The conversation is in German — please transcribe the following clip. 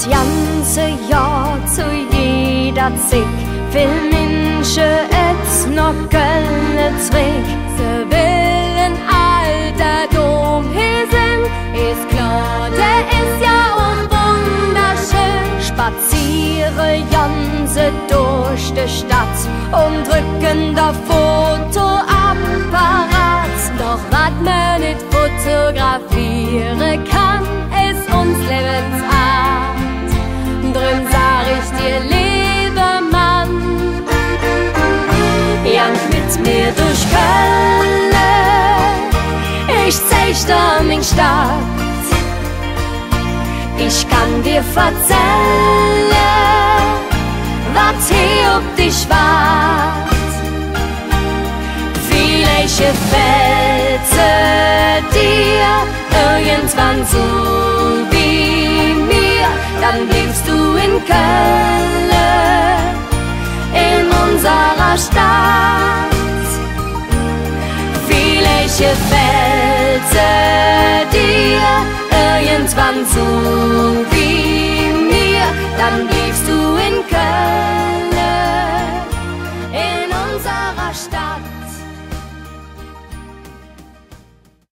das ganze Jahr zu jeder Zeit will Menschen jetzt noch Köln zurück. Sie willen alter Dom hier sind, ist klar, der ist ja auch wunderschön. Spaziere ganze durch die Stadt und drücken der Fotoapparat. Doch was man nicht fotografieren kann, ist uns Lebensart. Drum sag ich dir, lieber Mann, jank mit mir durch Köln, ich zeig dir mein Stadt. Ich kann dir verzählen, was hier auf dich wart. Vielleicht gefällt dir irgendwann so wie mir, dann lebst du in Köln, in unserer Stadt. Vielleicht gefällt dir irgendwann so